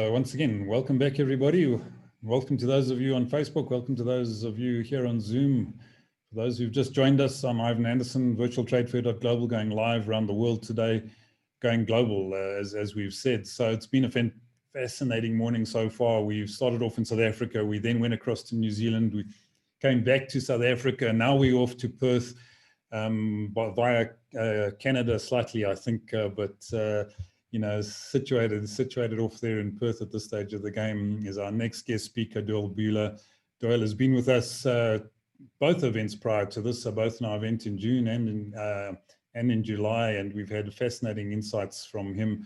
Once again, welcome back, everybody. Welcome to those of you on Facebook. Welcome to those of you here on Zoom. For those who've just joined us, I'm Ivan Anderson, virtual Trade Fair.global, going live around the world today, going global, as we've said. So it's been a fascinating morning so far. We've started off in South Africa. We then went across to New Zealand. We came back to South Africa. Now we're off to Perth via Canada slightly, I think, but you know, situated off there in Perth at this stage of the game is our next guest speaker, Doyle Buehler. Doyle has been with us both events prior to this, so both in our event in June and in July, and we've had fascinating insights from him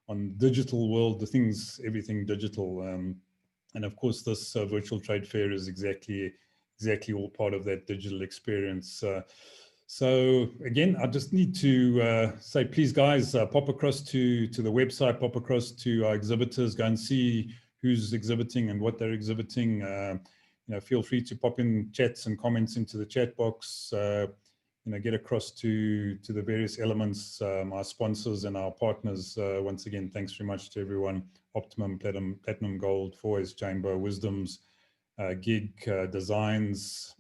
on the digital world, everything digital, and of course this virtual trade fair is exactly all part of that digital experience. So again, I just need to say, please guys, pop across to the website, pop across to our exhibitors, go and see who's exhibiting and what they're exhibiting. You know, feel free to pop in chats and comments into the chat box. You know, get across to the various elements, our sponsors and our partners. Once again, thanks very much to everyone. Optimum, Platinum, Gold, Fours, Chamber, Wisdoms, Gig, Designs,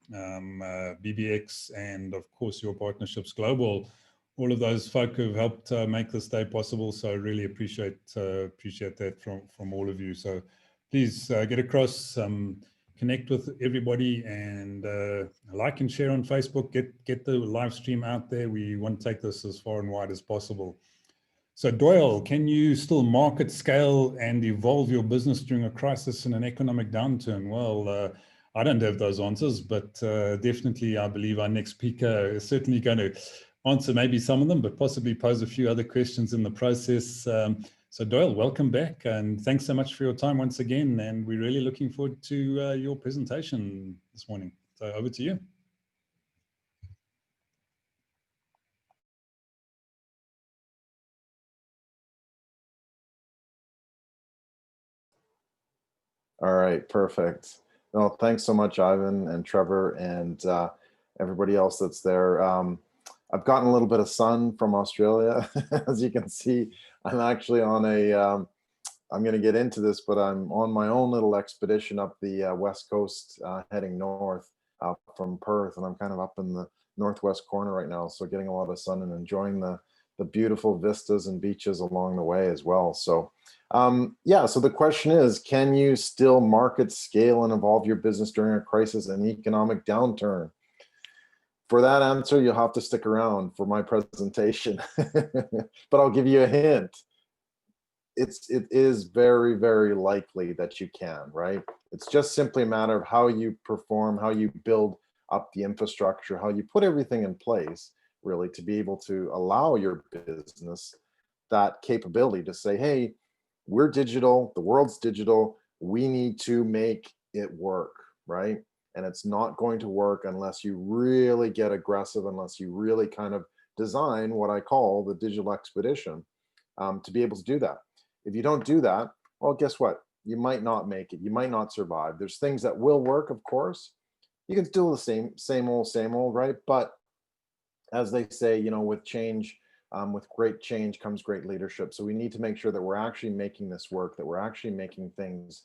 BBX, and of course your partnerships global. All of those folk have helped make this day possible, so I really appreciate that from all of you. So please get across, connect with everybody, and like and share on Facebook. Get the live stream out there. We want to take this as far and wide as possible. So Doyle, can you still market, scale, and evolve your business during a crisis and an economic downturn? Well, I don't have those answers, but definitely I believe our next speaker is certainly going to answer maybe some of them, but possibly pose a few other questions in the process. So Doyle, welcome back, and thanks so much for your time once again, and we're really looking forward to your presentation this morning. So over to you. All right, perfect. No, thanks so much, Ivan and Trevor and everybody else that's there. I've gotten a little bit of sun from Australia. As you can see, I'm actually on I'm going to get into this, but I'm on my own little expedition up the west coast, heading north from Perth, and I'm kind of up in the northwest corner right now, so getting a lot of sun and enjoying the beautiful vistas and beaches along the way as well. So yeah, so the question is, can you still market, scale, and evolve your business during a crisis and economic downturn? For that answer, you'll have to stick around for my presentation, but I'll give you a hint. It is very, very likely that you can, right? It's just simply a matter of how you perform, how you build up the infrastructure, how you put everything in place, really, to be able to allow your business that capability to say, hey, we're digital, the world's digital, we need to make it work, right? And it's not going to work unless you really get aggressive, unless you really kind of design what I call the digital expedition to be able to do that. If you don't do that, well, guess what? You might not make it. You might not survive. There's things that will work, of course. You can do the same old, right? But as they say, you know, with change, with great change comes great leadership. So we need to make sure that we're actually making this work, that we're actually making things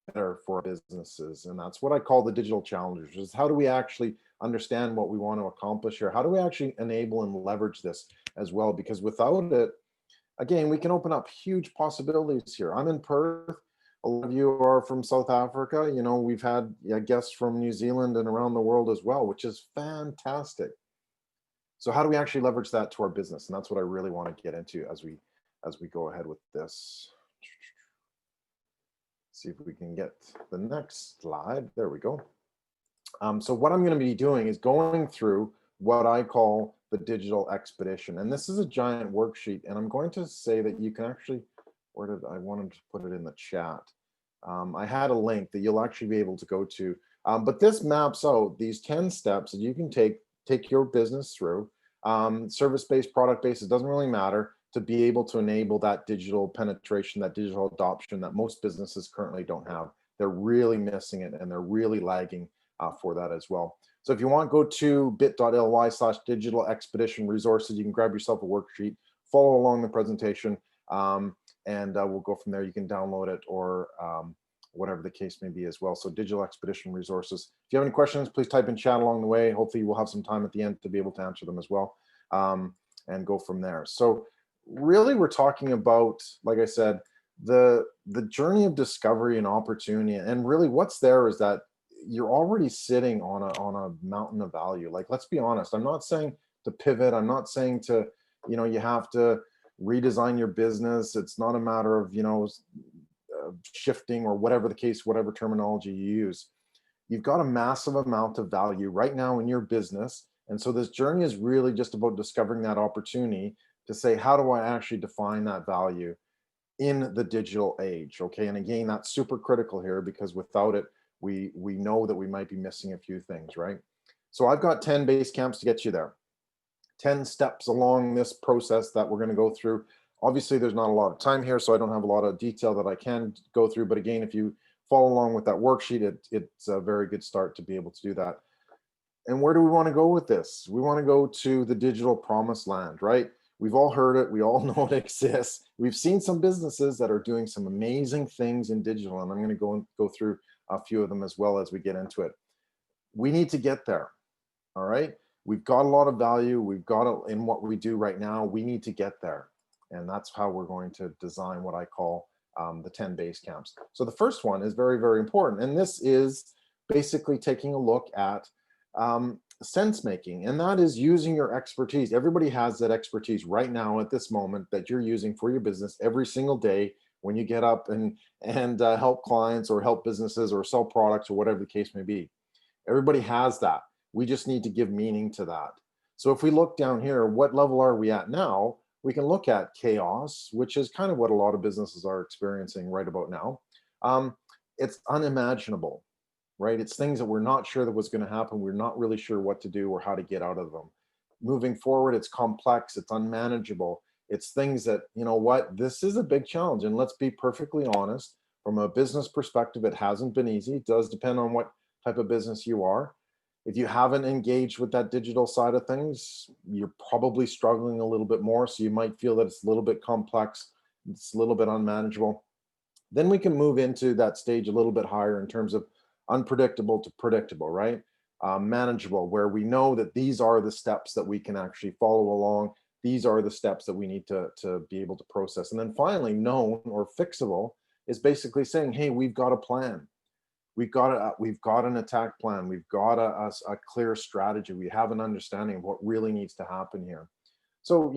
better for businesses. And that's what I call the digital challengers, is how do we actually understand what we want to accomplish here? How do we actually enable and leverage this as well? Because without it, again, we can open up huge possibilities here. I'm in Perth. A lot of you are from South Africa. You know, we've had guests from New Zealand and around the world as well, which is fantastic. So how do we actually leverage that to our business? And that's what I really want to get into as we go ahead with this. See if we can get the next slide. There we go. So what I'm going to be doing is going through what I call the digital expedition. And this is a giant worksheet. And I'm going to say that you can actually, where did I wanted to put it in the chat? I had a link that you'll actually be able to go to. But this maps out these 10 steps that you can take your business through, service-based, product-based, it doesn't really matter, to be able to enable that digital penetration, that digital adoption that most businesses currently don't have. They're really missing it, and they're really lagging for that as well. So if you want, go to bit.ly/digital expedition resources. You can grab yourself a worksheet, follow along the presentation. and we'll go from there. You can download it or whatever the case may be as well. So Digital Expedition Resources. If you have any questions, please type in chat along the way. Hopefully we'll have some time at the end to be able to answer them as well, and go from there. So really we're talking about, like I said, the journey of discovery and opportunity. And really what's there is that you're already sitting on a mountain of value. Like, let's be honest, I'm not saying to pivot. I'm not saying to, you have to redesign your business. It's not a matter of, shifting or whatever the case, whatever terminology you use. You've got a massive amount of value right now in your business. And so this journey is really just about discovering that opportunity to say, how do I actually define that value in the digital age? Okay. And again, that's super critical here, because without it, we know that we might be missing a few things, right? So I've got 10 base camps to get you there. 10 steps along this process that we're going to go through. Obviously, there's not a lot of time here, so I don't have a lot of detail that I can go through. But again, if you follow along with that worksheet, it's a very good start to be able to do that. And where do we want to go with this? We want to go to the digital promised land, right? We've all heard it. We all know it exists. We've seen some businesses that are doing some amazing things in digital, and I'm going to go through a few of them as well as we get into it. We need to get there, all right? We've got a lot of value. We've got it in what we do right now. We need to get there. And that's how we're going to design what I call the 10 base camps. So the first one is very, very important. And this is basically taking a look at sense making. And that is using your expertise. Everybody has that expertise right now at this moment that you're using for your business every single day when you get up and help clients or help businesses or sell products or whatever the case may be. Everybody has that. We just need to give meaning to that. So if we look down here, what level are we at now? We can look at chaos, which is kind of what a lot of businesses are experiencing right about now. It's unimaginable, right? It's things that we're not sure that was going to happen. We're not really sure what to do or how to get out of them. Moving forward, it's complex, it's unmanageable. It's things that, this is a big challenge. And let's be perfectly honest, from a business perspective, it hasn't been easy. It does depend on what type of business you are. If you haven't engaged with that digital side of things, you're probably struggling a little bit more. So you might feel that it's a little bit complex, it's a little bit unmanageable. Then we can move into that stage a little bit higher in terms of unpredictable to predictable, right? Manageable, where we know that these are the steps that we can actually follow along. These are the steps that we need to be able to process. And then finally, known or fixable is basically saying, hey, we've got a plan. We've got an attack plan. We've got a clear strategy. We have an understanding of what really needs to happen here. So,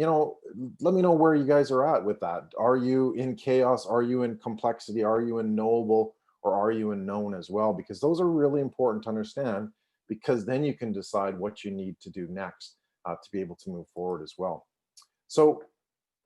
let me know where you guys are at with that. Are you in chaos? Are you in complexity? Are you in knowable? Or are you in known as well? Because those are really important to understand, because then you can decide what you need to do next to be able to move forward as well. So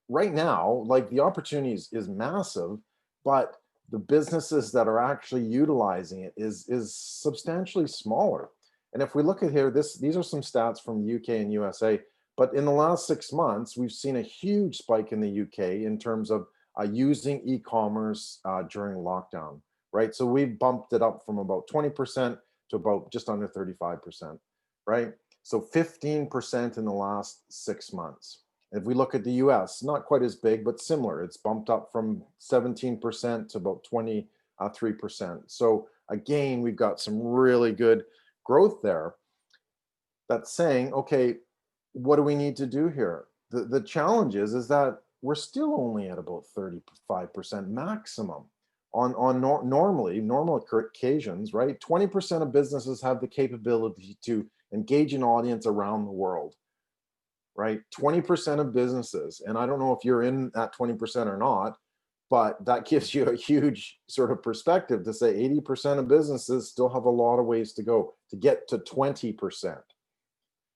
right now, like, the opportunity is massive, but the businesses that are actually utilizing it is substantially smaller. And if we look at here, these are some stats from the UK and USA, but in the last 6 months, we've seen a huge spike in the UK in terms of using e-commerce during lockdown, right? So we've bumped it up from about 20% to about just under 35%, right? So 15% in the last 6 months. If we look at the US, not quite as big, but similar. It's bumped up from 17% to about 23%. So again, we've got some really good growth there. That's saying, okay, what do we need to do here? The challenge is that we're still only at about 35% maximum. On normal occasions, right? 20% of businesses have the capability to engage an audience around the world. Right? 20% of businesses, and I don't know if you're in that 20% or not, but that gives you a huge sort of perspective to say 80% of businesses still have a lot of ways to go to get to 20%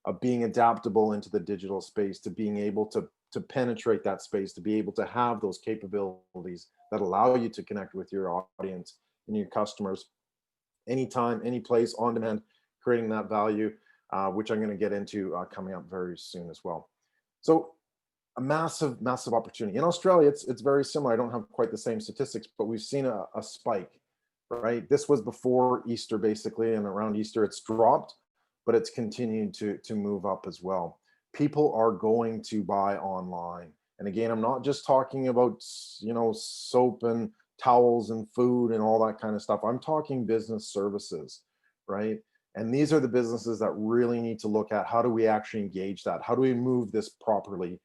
of being adaptable into the digital space, to being able to penetrate that space, to be able to have those capabilities that allow you to connect with your audience and your customers anytime, any place, on demand, creating that value. Which I'm going to get into coming up very soon as well. So a massive, massive opportunity. In Australia, it's very similar. I don't have quite the same statistics, but we've seen a spike, right? This was before Easter, basically, and around Easter, it's dropped, but it's continued to move up as well. People are going to buy online. And again, I'm not just talking about, soap and towels and food and all that kind of stuff. I'm talking business services, right? And these are the businesses that really need to look at, how do we actually engage that? How do we move this properly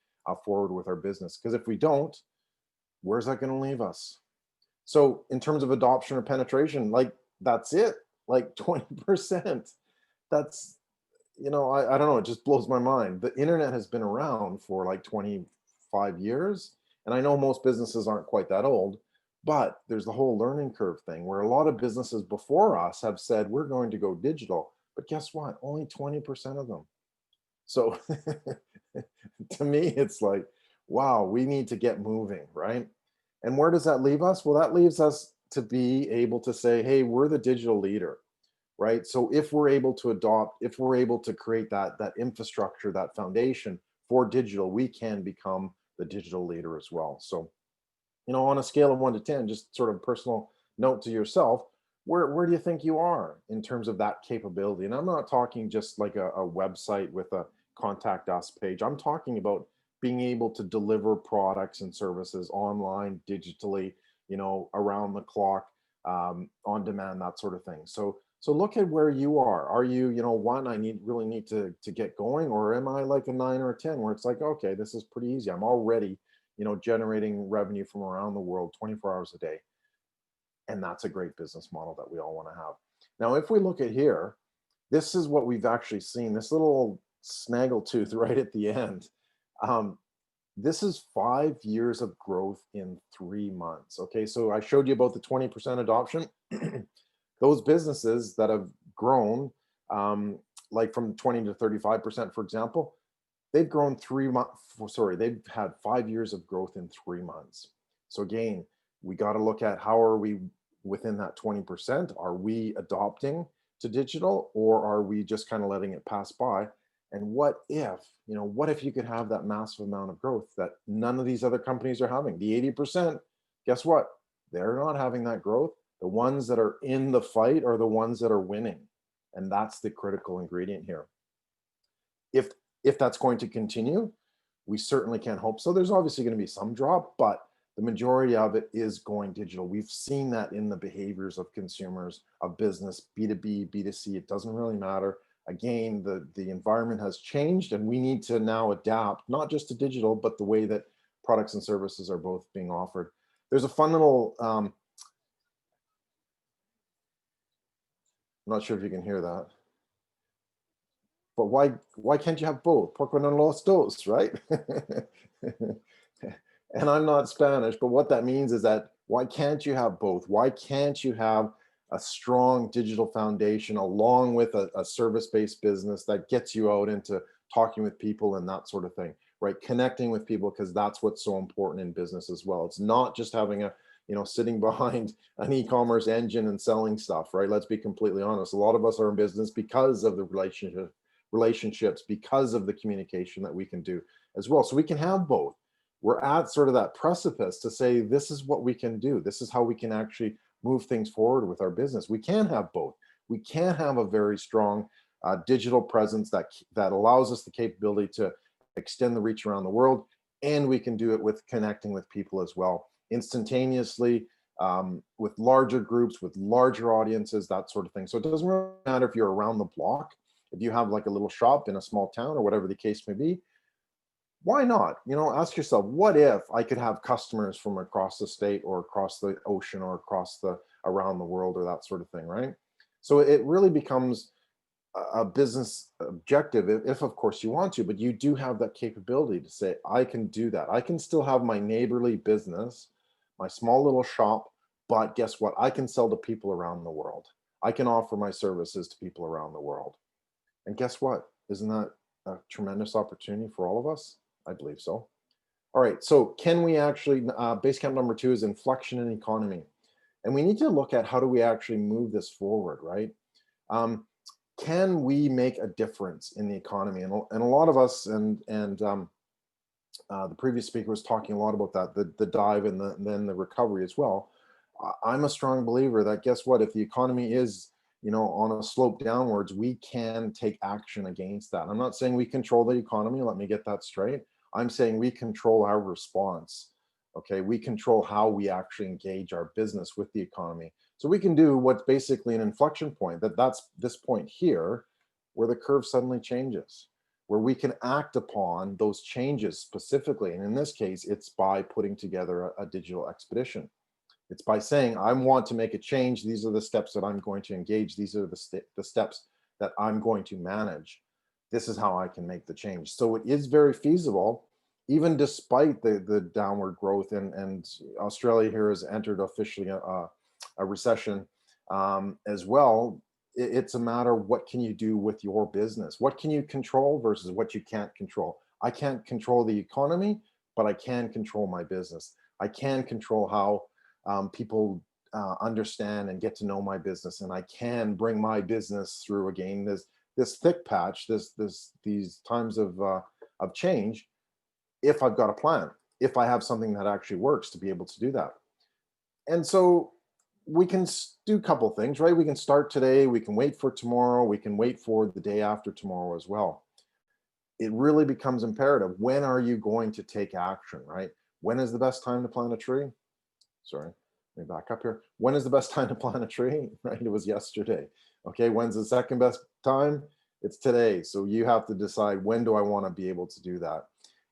forward with our business? Because if we don't, where's that going to leave us? So in terms of adoption or penetration, like that's it, like 20%. That's, I don't know, it just blows my mind. The internet has been around for like 25 years. And I know most businesses aren't quite that old, but there's the whole learning curve thing where a lot of businesses before us have said, we're going to go digital. But guess what? Only 20% of them. So to me, it's like, wow, we need to get moving, right? And where does that leave us? Well, that leaves us to be able to say, hey, we're the digital leader, right? So if we're able to adopt, if we're able to create that infrastructure, that foundation for digital, we can become the digital leader as well. So, on a scale of 1 to 10, just sort of personal note to yourself, where do you think you are in terms of that capability? And I'm not talking just like a website with a contact us page. I'm talking about being able to deliver products and services online, digitally, around the clock, on demand, that sort of thing. So look at where you are. Are you, one, I really need to get going, or am I like a 9 or a 10 where it's like, okay, this is pretty easy. I'm already, generating revenue from around the world 24 hours a day. And that's a great business model that we all want to have. Now, if we look at here, this is what we've actually seen, this little snaggletooth right at the end. This is 5 years of growth in 3 months. Okay, so I showed you about the 20% adoption. Those businesses that have grown, like from 20 to 35%, for example, they've grown 3 months. Sorry, they've had 5 years of growth in 3 months. So again, we got to look at how are we within that 20%? Are we adopting to digital, or are we just kind of letting it pass by? And what if you could have that massive amount of growth that none of these other companies are having? The 80%, guess what? They're not having that growth. The ones that are in the fight are the ones that are winning. And that's the critical ingredient here. If that's going to continue, we certainly can't hope so. There's obviously going to be some drop, but the majority of it is going digital. We've seen that in the behaviors of consumers, of business, B2B, B2C, it doesn't really matter. Again, the environment has changed, and we need to now adapt, not just to digital, but the way that products and services are both being offered. There's a fun little, I'm not sure if you can hear that, but why can't you have both? Porque no los dos, right? And I'm not Spanish, but what that means is that why can't you have both? Why can't you have a strong digital foundation along with a service-based business that gets you out into talking with people and that sort of thing, right? Connecting with people, because that's what's so important in business as well. It's not just having sitting behind an e-commerce engine and selling stuff, right? Let's be completely honest. A lot of us are in business because of the relationships, because of the communication that we can do as well. So we can have both. We're at sort of that precipice to say, this is what we can do. This is how we can actually move things forward with our business. We can have both. We can have a very strong digital presence that allows us the capability to extend the reach around the world, and we can do it with connecting with people as well, instantaneously, with larger groups, with larger audiences, that sort of thing. So it doesn't really matter if you're around the block, if you have like a little shop in a small town or whatever the case may be. Why not? Ask yourself, what if I could have customers from across the state or across the ocean or around the world, or that sort of thing, right? So it really becomes a business objective, if of course you want to, but you do have that capability to say, I can do that. I can still have my neighborly business, my small little shop, but guess what? I can sell to people around the world. I can offer my services to people around the world. And guess what? Isn't that a tremendous opportunity for all of us? I believe so. All right, so can we actually, base camp number 2 is inflection in economy. And we need to look at how do we actually move this forward, right? Can we make a difference in the economy? And a lot of us, and the previous speaker was talking a lot about that, the dive and then the recovery as well. I'm a strong believer that, guess what, if the economy is on a slope downwards, we can take action against that. I'm not saying we control the economy, let me get that straight. I'm saying we control our response. Okay, we control how we actually engage our business with the economy. So we can do what's basically an inflection point, that's this point here where the curve suddenly changes, where we can act upon those changes specifically. And in this case, it's by putting together a digital expedition. It's by saying, I want to make a change. These are the steps that I'm going to engage. These are the steps that I'm going to manage. This is how I can make the change. So it is very feasible, even despite the downward growth. And Australia here has entered officially a recession as well. It's a matter of what can you do with your business? What can you control versus what you can't control? I can't control the economy, but I can control my business. I can control how people understand and get to know my business, and I can bring my business through again this thick patch, these times of change, if I've got a plan, if I have something that actually works to be able to do that. And so we can do a couple things, right? We can start today, we can wait for tomorrow, we can wait for the day after tomorrow as well. It really becomes imperative. When are you going to take action, right? When is the best time to plant a tree? Sorry, let me back up here. When is the best time to plant a tree? Right, it was yesterday. Okay, when's the second best time? It's today. So you have to decide, when do I want to be able to do that?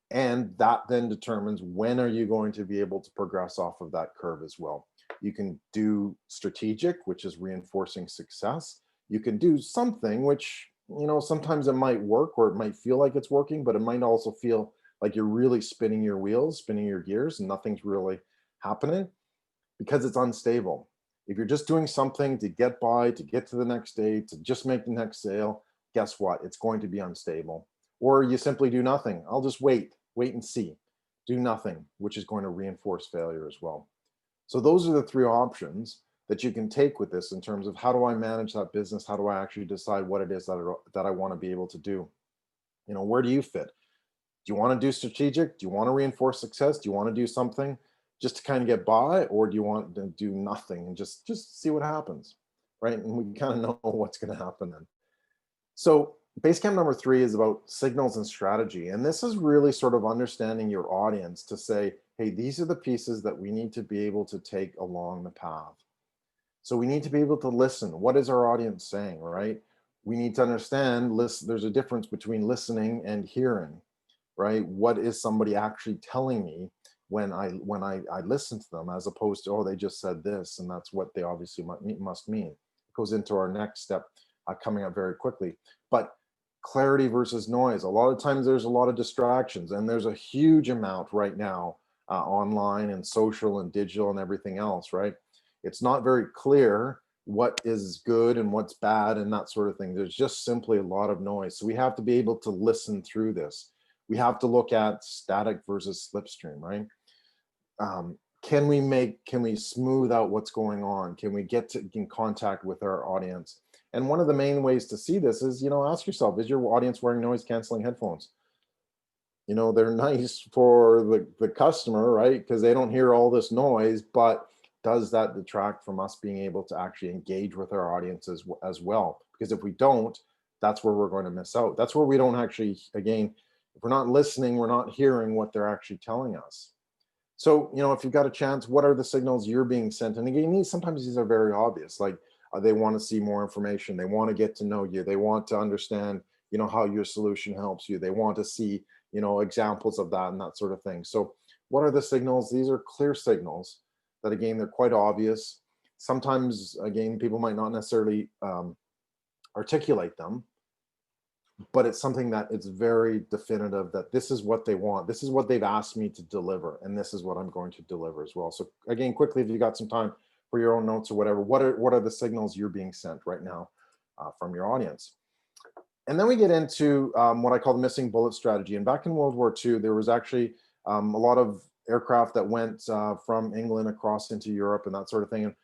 And that then determines when are you going to be able to progress off of that curve as well. You can do strategic, which is reinforcing success. You can do something which, sometimes it might work, or it might feel like it's working, but it might also feel like you're really spinning your wheels, spinning your gears, and nothing's really happening because it's unstable. If you're just doing something to get by, to get to the next day, to just make the next sale, guess what? It's going to be unstable. Or you simply do nothing. I'll just wait and see. Do nothing, which is going to reinforce failure as well. So those are the three options that you can take with this in terms of, how do I manage that business? How do I actually decide what it is that I want to be able to do? Where do you fit? Do you want to do strategic? Do you want to reinforce success? Do you want to do something just to kind of get by, or do you want to do nothing and just see what happens, right? And we kind of know what's going to happen then. So Basecamp number 3 is about signals and strategy. And this is really sort of understanding your audience to say, hey, these are the pieces that we need to be able to take along the path. So we need to be able to listen. What is our audience saying, right? We need to understand, there's a difference between listening and hearing, right? What is somebody actually telling me when I listen to them, as opposed to, oh, they just said this, and that's what they obviously must mean. It goes into our next step coming up very quickly. But clarity versus noise. A lot of times there's a lot of distractions, and there's a huge amount right now online and social and digital and everything else, right? It's not very clear what is good and what's bad and that sort of thing. There's just simply a lot of noise. So we have to be able to listen through this. We have to look at static versus slipstream, right? Can we smooth out what's going on? Can we get in contact with our audience? And one of the main ways to see this is, ask yourself, is your audience wearing noise canceling headphones? They're nice for the customer, right? Because they don't hear all this noise, but does that detract from us being able to actually engage with our audiences as well? Because if we don't, that's where we're going to miss out. That's where we don't actually, again, if we're not listening, we're not hearing what they're actually telling us. So, if you've got a chance, what are the signals you're being sent? And again, sometimes these are very obvious, like they want to see more information. They want to get to know you. They want to understand, how your solution helps you. They want to see, examples of that and that sort of thing. So what are the signals? These are clear signals that, again, they're quite obvious. Sometimes, again, people might not necessarily articulate them, but it's something that it's very definitive that this is what they want. This is what they've asked me to deliver, and this is what I'm going to deliver as well. So again, quickly, if you got some time for your own notes or whatever, what are the signals you're being sent right now from your audience? And then we get into what I call the missing bullet strategy. And back in World War II, there was actually a lot of aircraft that went from England across into Europe and that sort of thing. And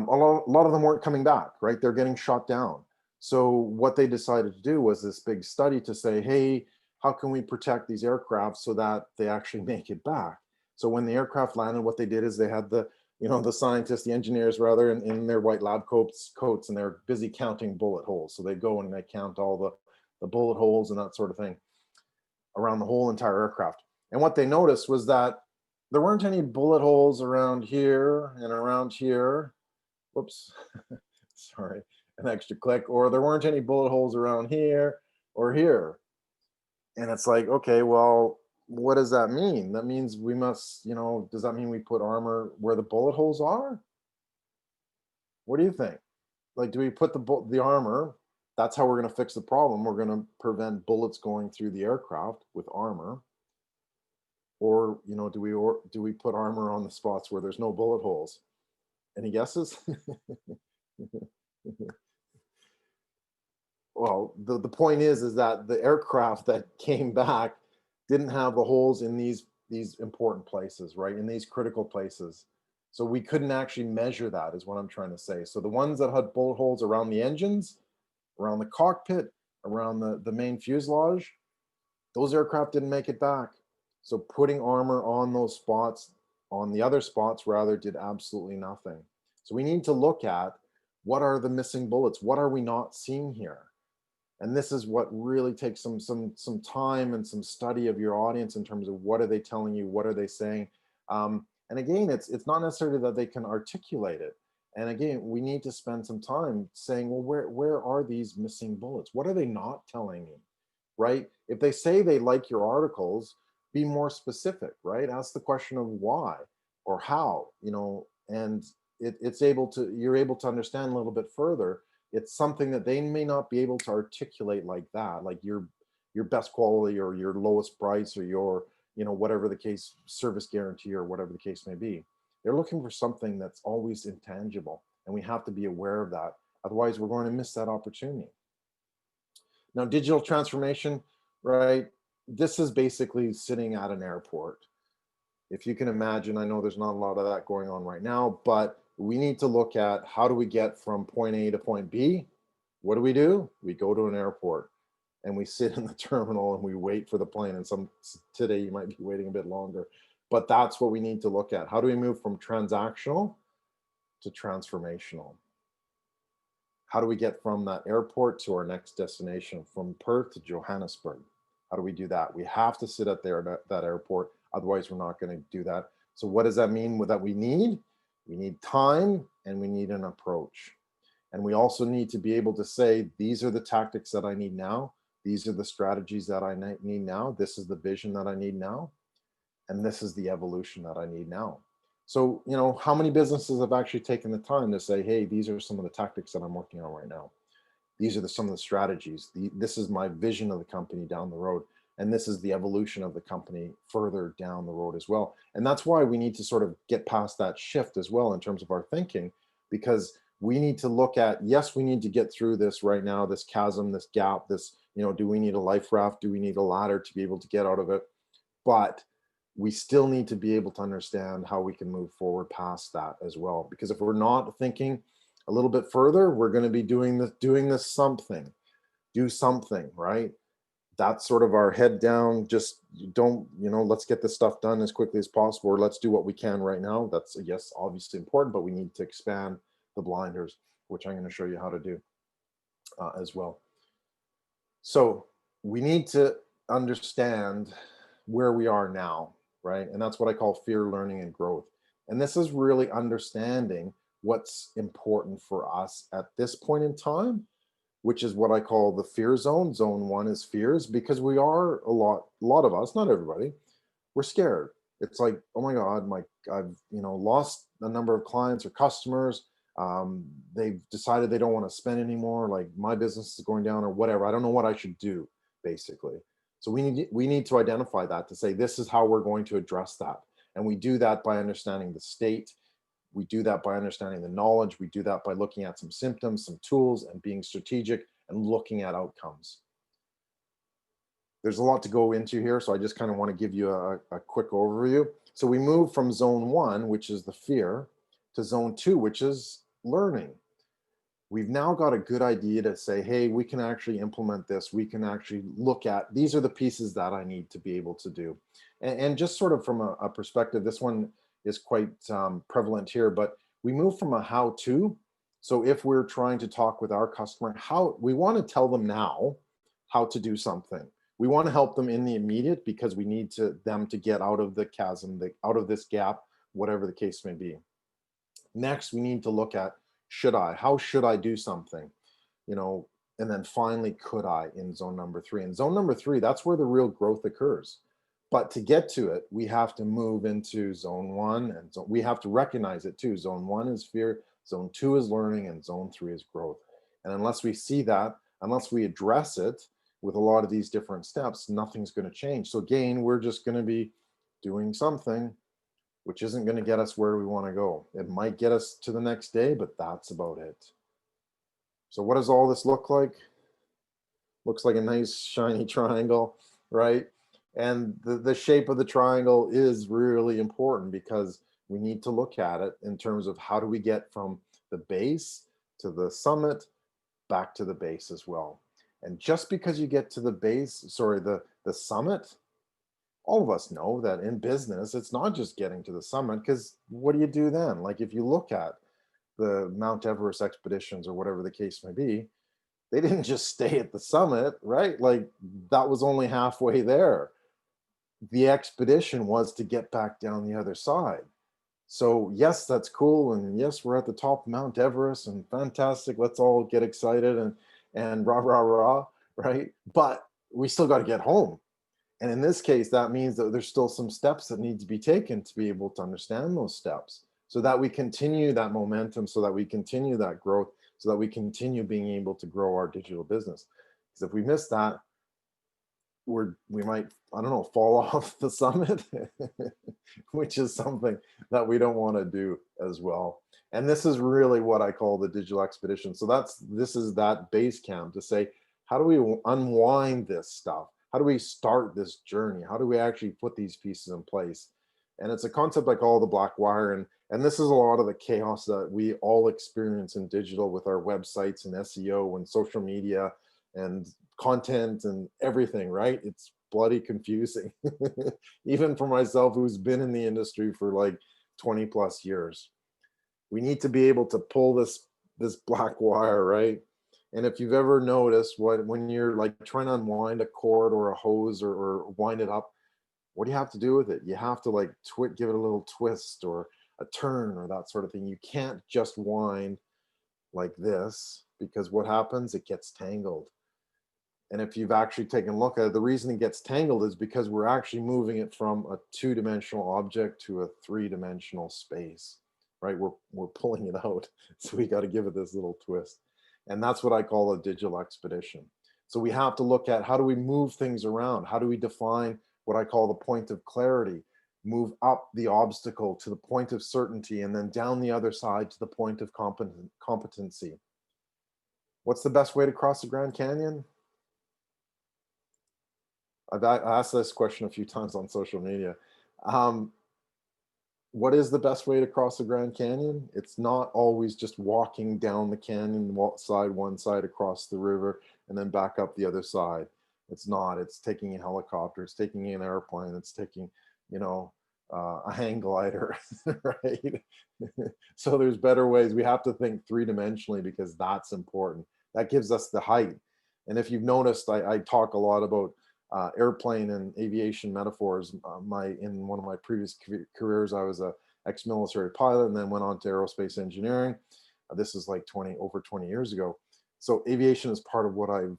a lot of them weren't coming back, right? They're getting shot down. So what they decided to do was this big study to say, hey, how can we protect these aircraft so that they actually make it back? So when the aircraft landed, what they did is they had the scientists, the engineers rather, in their white lab coats, and they're busy counting bullet holes. So they go and they count all the bullet holes and that sort of thing. around the whole entire aircraft. And what they noticed was that there weren't any bullet holes around here and around here. Whoops, sorry, an extra click. Or there weren't any bullet holes around here or here. And it's like, okay, well, what does that mean? That means we must, does that mean we put armor where the bullet holes are? What do you think? Like, do we put the armor? That's how we're going to fix the problem. We're going to prevent bullets going through the aircraft with armor. Or, do we put armor on the spots where there's no bullet holes? Any guesses? Well, the point is that the aircraft that came back didn't have the holes in these important places, right? In these critical places. So we couldn't actually measure that, is what I'm trying to say. So the ones that had bullet holes around the engines, around the cockpit, around the main fuselage, those aircraft didn't make it back. So putting armor on those spots, on the other spots rather, did absolutely nothing. So we need to look at, what are the missing bullets? What are we not seeing here? And this is what really takes some time and some study of your audience in terms of what are they telling you, what are they saying. And again, it's not necessarily that they can articulate it. And again, we need to spend some time saying, well, where are these missing bullets? What are they not telling me, right? If they say they like your articles, be more specific, right? Ask the question of why or how, and you're able to understand a little bit further. It's something that they may not be able to articulate like that, like your best quality or your lowest price or your, whatever the case, service guarantee or whatever the case may be. They're looking for something that's always intangible, and we have to be aware of that. Otherwise, we're going to miss that opportunity. Now, digital transformation, right? This is basically sitting at an airport. If you can imagine, I know there's not a lot of that going on right now, but we need to look at, how do we get from point A to point B? What do? We go to an airport and we sit in the terminal and we wait for the plane. And today you might be waiting a bit longer, but that's what we need to look at. How do we move from transactional to transformational? How do we get from that airport to our next destination, from Perth to Johannesburg? How do we do that? We have to sit at that airport. Otherwise, we're not going to do that. So what does that mean that we need? We need time and we need an approach. And we also need to be able to say, these are the tactics that I need now. These are the strategies that I need now. This is the vision that I need now. And this is the evolution that I need now. So, how many businesses have actually taken the time to say, hey, these are some of the tactics that I'm working on right now. These are some of the strategies. This is my vision of the company down the road. And this is the evolution of the company further down the road as well. And that's why we need to sort of get past that shift as well in terms of our thinking, because we need to look at, yes, we need to get through this right now, this chasm, this gap, this, do we need a life raft? Do we need a ladder to be able to get out of it? But we still need to be able to understand how we can move forward past that as well. Because if we're not thinking a little bit further, we're going to be doing this do something, right? That's sort of our head down, just don't, let's get this stuff done as quickly as possible, or let's do what we can right now. That's, yes, obviously important, but we need to expand the blinders, which I'm going to show you how to do as well. So we need to understand where we are now, right? And that's what I call fear, learning, and growth. And this is really understanding what's important for us at this point in time, which is what I call the fear zone. Zone 1 is fears, because we are a lot of us, not everybody, we're scared. It's like, oh my God, I've lost a number of clients or customers. They've decided they don't want to spend anymore. Like, my business is going down or whatever. I don't know what I should do, basically. So we need to identify that, to say, this is how we're going to address that. And we do that by understanding the state. We do that by understanding the knowledge. We do that by looking at some symptoms, some tools, and being strategic and looking at outcomes. There's a lot to go into here, so I just kind of want to give you a quick overview. So we move from zone 1, which is the fear, to zone 2, which is learning. We've now got a good idea to say, hey, we can actually implement this. We can actually look at, these are the pieces that I need to be able to do. And just sort of from a perspective, this one is quite prevalent here, but we move from a how-to. So if we're trying to talk with our customer, we want to tell them now how to do something. We want to help them in the immediate because we need them to get out of the chasm, out of this gap, whatever the case may be. Next, we need to look at, how should I do something? And then finally, could I, in zone number 3? In zone number 3, that's where the real growth occurs. But to get to it, we have to move into zone 1, and we have to recognize it too. Zone 1 is fear, zone 2 is learning, and zone 3 is growth. And unless we see that, unless we address it with a lot of these different steps, nothing's going to change. So again, we're just going to be doing something which isn't going to get us where we want to go. It might get us to the next day, but that's about it. So what does all this look like? Looks like a nice shiny triangle, right? And the shape of the triangle is really important because we need to look at it in terms of how do we get from the base to the summit, back to the base as well. And just because you get to the base, the summit, all of us know that in business, it's not just getting to the summit, because what do you do then? Like if you look at the Mount Everest expeditions or whatever the case may be, they didn't just stay at the summit, right? Like that was only halfway there. The expedition was to get back down the other side. So yes, that's cool. And yes, we're at the top of Mount Everest and fantastic. Let's all get excited and rah, rah, rah, right? But we still got to get home. And in this case, that means that there's still some steps that need to be taken to be able to understand those steps so that we continue that momentum, so that we continue that growth, so that we continue being able to grow our digital business. Because if we miss that, we might, I don't know, fall off the summit, which is something that we don't want to do as well. And this is really what I call the digital expedition. So this is that base camp to say, how do we unwind this stuff? How do we start this journey? How do we actually put these pieces in place? And it's a concept I call the black wire. And this is a lot of the chaos that we all experience in digital with our websites and SEO and social media and content and everything, right? It's bloody confusing, even for myself, who's been in the industry for like 20 plus years. We need to be able to pull this black wire, right? And if you've ever noticed when you're like trying to unwind a cord or a hose or wind it up, what do you have to do with it? You have to like give it a little twist or a turn or that sort of thing. You can't just wind like this, because what happens? It gets tangled. And if you've actually taken a look at it, the reason it gets tangled is because we're actually moving it from a 2-dimensional object to a 3-dimensional space, right? We're pulling it out. So we got to give it this little twist. And that's what I call a digital expedition. So we have to look at, how do we move things around? How do we define what I call the point of clarity? Move up the obstacle to the point of certainty, and then down the other side to the point of competency. What's the best way to cross the Grand Canyon? I've asked this question a few times on social media. What is the best way to cross the Grand Canyon? It's not always just walking down the canyon one side across the river and then back up the other side. It's not. It's taking a helicopter. It's taking an airplane. It's taking, a hang glider, right? So there's better ways. We have to think 3-dimensionally because that's important. That gives us the height. And if you've noticed, I talk a lot about airplane and aviation metaphors. In one of my previous careers, I was a ex-military pilot and then went on to aerospace engineering. This is like over 20 years ago. So aviation is part of what I've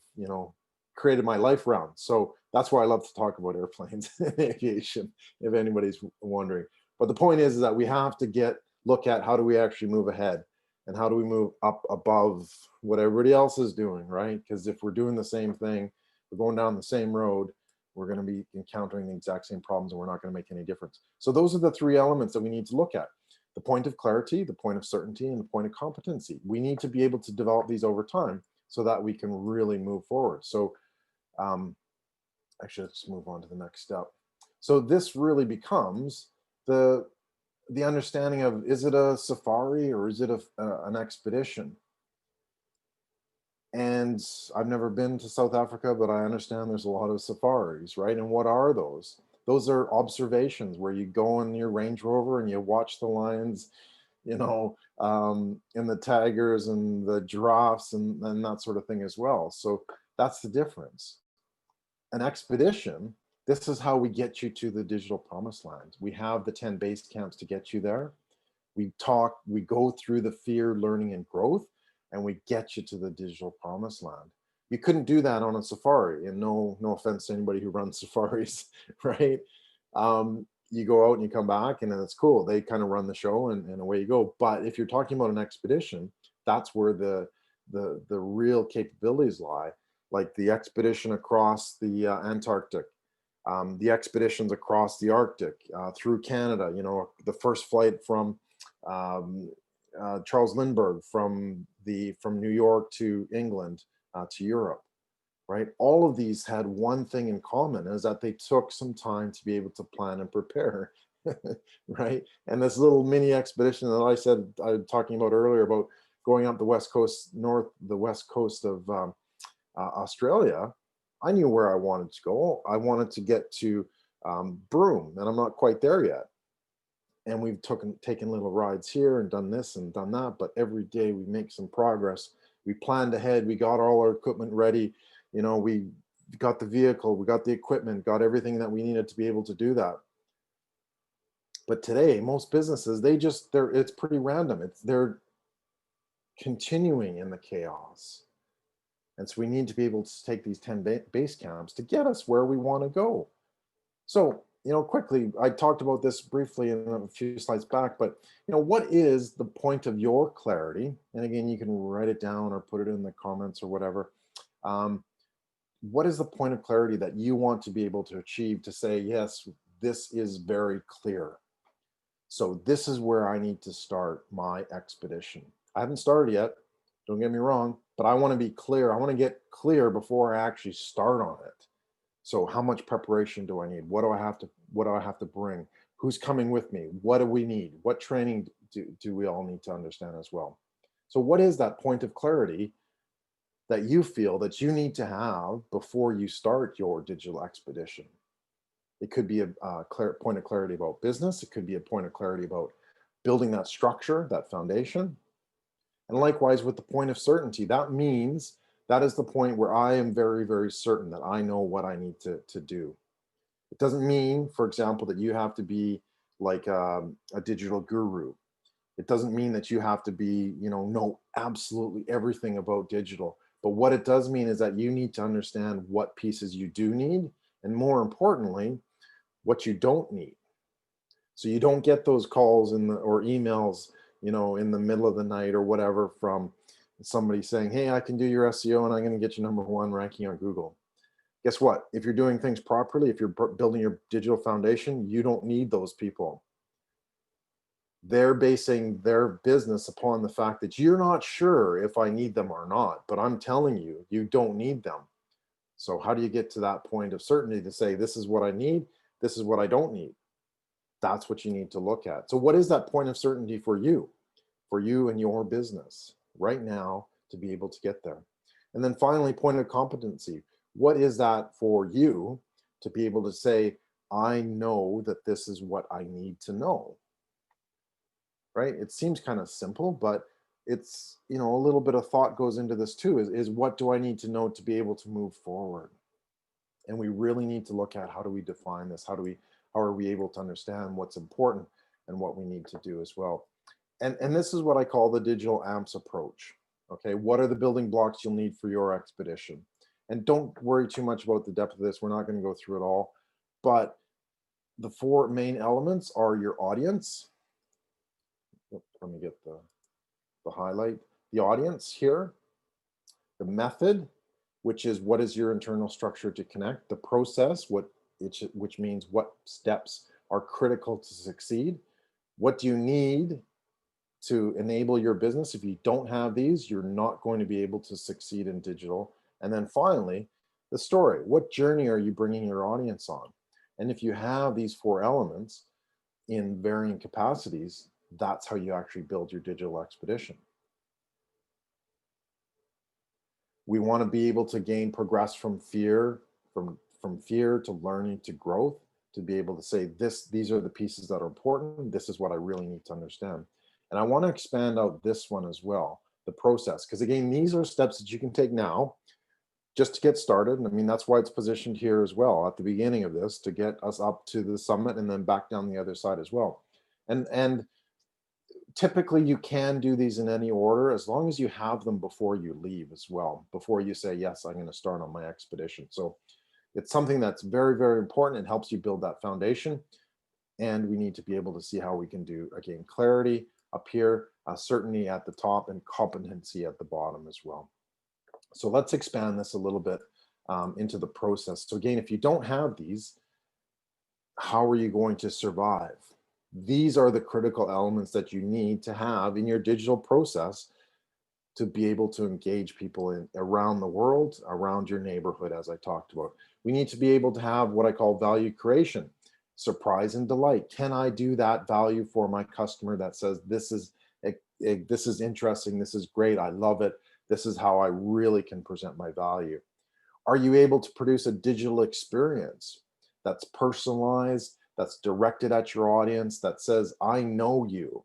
created my life around. So that's why I love to talk about airplanes and aviation, if anybody's wondering. But the point is that we have to look at, how do we actually move ahead, and how do we move up above what everybody else is doing, right? Because if we're doing the same thing, we're going down the same road, we're going to be encountering the exact same problems, and we're not going to make any difference. So those are the 3 elements that we need to look at: the point of clarity, the point of certainty, and the point of competency. We need to be able to develop these over time so that we can really move forward. So actually, let's move on to the next step. So this really becomes the understanding of, is it a safari or is it an expedition? And I've never been to South Africa, but I understand there's a lot of safaris, right? And what are those? Those are observations where you go in your Range Rover and you watch the lions, and the tigers and the giraffes and that sort of thing as well. So that's the difference. an expedition, this is how we get you to the digital promised land. We have the 10 base camps to get you there. We go through the fear, learning, and growth, and we get you to the digital promised land. You couldn't do that on a safari, and no offense to anybody who runs safaris, right? You go out and you come back, and then it's cool. They kind of run the show, and away you go. But if you're talking about an expedition, that's where the real capabilities lie, like the expedition across the Antarctic, the expeditions across the Arctic, through Canada. You know, the first flight from Charles Lindbergh from New York to England to Europe, right? All of these had one thing in common, is that they took some time to be able to plan and prepare, right? And this little mini expedition that I was talking about earlier, about going up the west coast of Australia, I knew where I wanted to go. I wanted to get to Broome, and I'm not quite there yet. And we've taken little rides here and done this and done that, but every day we make some progress. We planned ahead. We got all our equipment ready. You know, we got the vehicle, we got the equipment, got everything that we needed to be able to do that. But today, most businesses, it's pretty random. They're continuing in the chaos. And so we need to be able to take these 10 base camps to get us where we want to go. So, you know, quickly, I talked about this briefly in a few slides back, but, you know, what is the point of your clarity? And again, you can write it down or put it in the comments or whatever. What is the point of clarity that you want to be able to achieve, to say, yes, this is very clear. So this is where I need to start my expedition. I haven't started yet, don't get me wrong, but I want to be clear. I want to get clear before I actually start on it. So how much preparation do I need? What do I have to bring? Who's coming with me? What do we need? What training do we all need to understand as well? So what is that point of clarity that you feel that you need to have before you start your digital expedition? It could be a point of clarity about business. It could be a point of clarity about building that structure, that foundation. And likewise with the point of certainty, that means that is the point where I am very, very certain that I know what I need to do. It doesn't mean, for example, that you have to be like a digital guru. It doesn't mean that you have to be, you know absolutely everything about digital. But what it does mean is that you need to understand what pieces you do need, and more importantly, what you don't need. So you don't get those calls or emails, you know, in the middle of the night or whatever from somebody saying, hey, I can do your SEO and I'm going to get you #1 ranking on Google. Guess what? If you're doing things properly, if you're building your digital foundation, you don't need those people. They're basing their business upon the fact that you're not sure if I need them or not, but I'm telling you, you don't need them. So how do you get to that point of certainty to say, this is what I need, this is what I don't need? That's what you need to look at. So what is that point of certainty for you and your business right now to be able to get there? And then finally, point of competency. What is that for you to be able to say, I know that this is what I need to know? Right? It seems kind of simple, but it's, you know, a little bit of thought goes into this too, is what do I need to know to be able to move forward? And we really need to look at, how do we define this? How are we able to understand what's important and what we need to do as well? And this is what I call the Digital A.M.P.S approach. Okay, what are the building blocks you'll need for your expedition? And don't worry too much about the depth of this. We're not going to go through it all. But the 4 main elements are your audience. Let me get the highlight. The audience here. The method, which is what is your internal structure to connect. The process, which means what steps are critical to succeed. What do you need to enable your business? If you don't have these, you're not going to be able to succeed in digital. And then finally, the story. What journey are you bringing your audience on? And if you have these 4 elements in varying capacities, that's how you actually build your digital expedition. We want to be able to progress from fear, from fear to learning to growth, to be able to say, these are the pieces that are important. This is what I really need to understand. And I want to expand out this one as well, the process, because again, these are steps that you can take now. just to get started. I mean, that's why it's positioned here as well at the beginning of this, to get us up to the summit and then back down the other side as well. And typically you can do these in any order as long as you have them before you leave as well, before you say, yes, I'm going to start on my expedition. So it's something that's very, very important. It helps you build that foundation. And we need to be able to see how we can do, again, clarity up here, certainty at the top, and competency at the bottom as well. So let's expand this a little bit into the process. So again, if you don't have these, how are you going to survive? These are the critical elements that you need to have in your digital process to be able to engage people around the world, around your neighborhood, as I talked about. We need to be able to have what I call value creation, surprise and delight. Can I do that value for my customer that says, this is interesting, this is great, I love it, this is how I really can present my value? Are you able to produce a digital experience that's personalized, that's directed at your audience, that says, I know you?